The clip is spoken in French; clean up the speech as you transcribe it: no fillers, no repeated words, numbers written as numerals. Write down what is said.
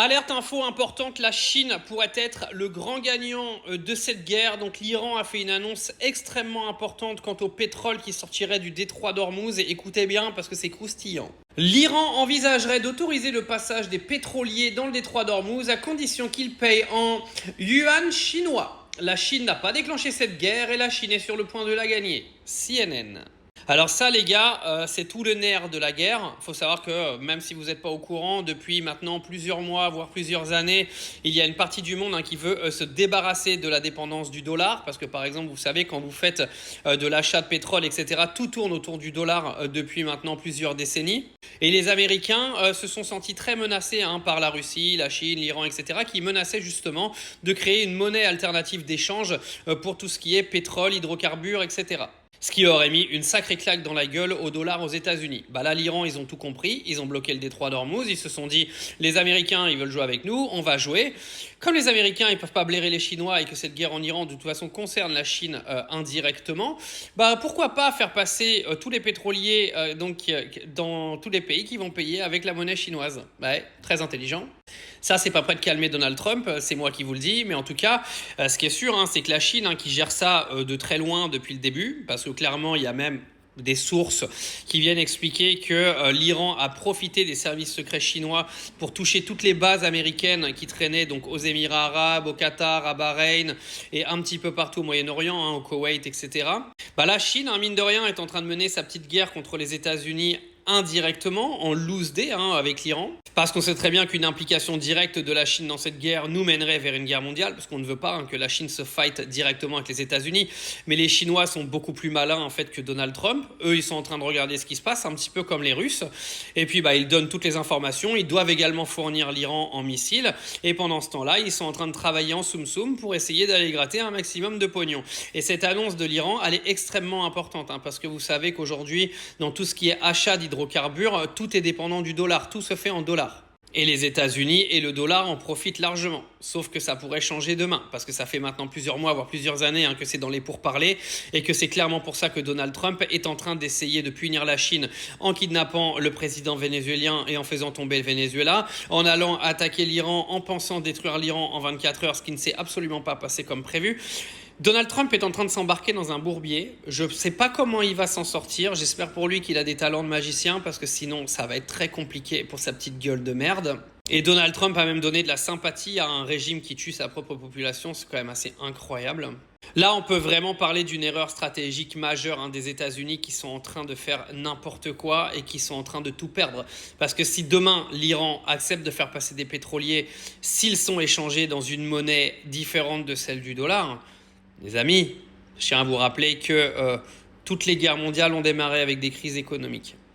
Alerte info importante, la Chine pourrait être le grand gagnant de cette guerre. Donc l'Iran a fait une annonce extrêmement importante quant au pétrole qui sortirait du détroit d'Ormuz. Et écoutez bien parce que c'est croustillant. L'Iran envisagerait d'autoriser le passage des pétroliers dans le détroit d'Ormuz à condition qu'ils payent en yuan chinois. La Chine n'a pas déclenché cette guerre et la Chine est sur le point de la gagner. CNN. Alors ça les gars, c'est tout le nerf de la guerre. Il faut savoir que même si vous n'êtes pas au courant, depuis maintenant plusieurs mois, voire plusieurs années, il y a une partie du monde qui veut se débarrasser de la dépendance du dollar. Parce que par exemple, vous savez, quand vous faites de l'achat de pétrole, etc., tout tourne autour du dollar depuis maintenant plusieurs décennies. Et les Américains se sont sentis très menacés par la Russie, la Chine, l'Iran, etc., qui menaçaient justement de créer une monnaie alternative d'échange pour tout ce qui est pétrole, hydrocarbures, etc. Ce qui aurait mis une sacrée claque dans la gueule au dollar aux États-Unis. Bah là, l'Iran, ils ont tout compris. Ils ont bloqué le détroit d'Ormuz. Ils se sont dit, les Américains, ils veulent jouer avec nous. On va jouer. Comme les Américains, ils peuvent pas blairer les Chinois et que cette guerre en Iran, de toute façon, concerne la Chine indirectement, bah pourquoi pas faire passer tous les pétroliers dans tous les pays qui vont payer avec la monnaie chinoise. Ouais, très intelligent. Ça, c'est pas prêt de calmer Donald Trump, c'est moi qui vous le dis, mais en tout cas, ce qui est sûr, c'est que la Chine qui gère ça de très loin depuis le début, parce que clairement, il y a même des sources qui viennent expliquer que l'Iran a profité des services secrets chinois pour toucher toutes les bases américaines qui traînaient donc aux Émirats arabes, au Qatar, à Bahreïn et un petit peu partout au Moyen-Orient, au Koweït, etc. Bah, la Chine, mine de rien, est en train de mener sa petite guerre contre les États-Unis indirectement, en loose day avec l'Iran. Parce qu'on sait très bien qu'une implication directe de la Chine dans cette guerre nous mènerait vers une guerre mondiale, parce qu'on ne veut pas que la Chine se fight directement avec les États-Unis. Mais les Chinois sont beaucoup plus malins en fait que Donald Trump. Eux, ils sont en train de regarder ce qui se passe, un petit peu comme les Russes. Et puis, ils donnent toutes les informations. Ils doivent également fournir l'Iran en missiles. Et pendant ce temps-là, ils sont en train de travailler en soum-soum pour essayer d'aller gratter un maximum de pognon. Et cette annonce de l'Iran, elle est extrêmement importante, parce que vous savez qu'aujourd'hui, dans tout ce qui est achat d'hydrocarbures, tout est dépendant du dollar. Tout se fait en dollars. Et les États-Unis et le dollar en profitent largement. Sauf que ça pourrait changer demain, parce que ça fait maintenant plusieurs mois, voire plusieurs années que c'est dans les pourparlers, et que c'est clairement pour ça que Donald Trump est en train d'essayer de punir la Chine en kidnappant le président vénézuélien et en faisant tomber le Venezuela, en allant attaquer l'Iran, en pensant détruire l'Iran en 24 heures, ce qui ne s'est absolument pas passé comme prévu. Donald Trump est en train de s'embarquer dans un bourbier. Je ne sais pas comment il va s'en sortir. J'espère pour lui qu'il a des talents de magicien parce que sinon ça va être très compliqué pour sa petite gueule de merde. Et Donald Trump a même donné de la sympathie à un régime qui tue sa propre population. C'est quand même assez incroyable. Là, on peut vraiment parler d'une erreur stratégique majeure des États-Unis qui sont en train de faire n'importe quoi et qui sont en train de tout perdre. Parce que si demain, l'Iran accepte de faire passer des pétroliers, s'ils sont échangés dans une monnaie différente de celle du dollar, les amis, je tiens à vous rappeler que toutes les guerres mondiales ont démarré avec des crises économiques.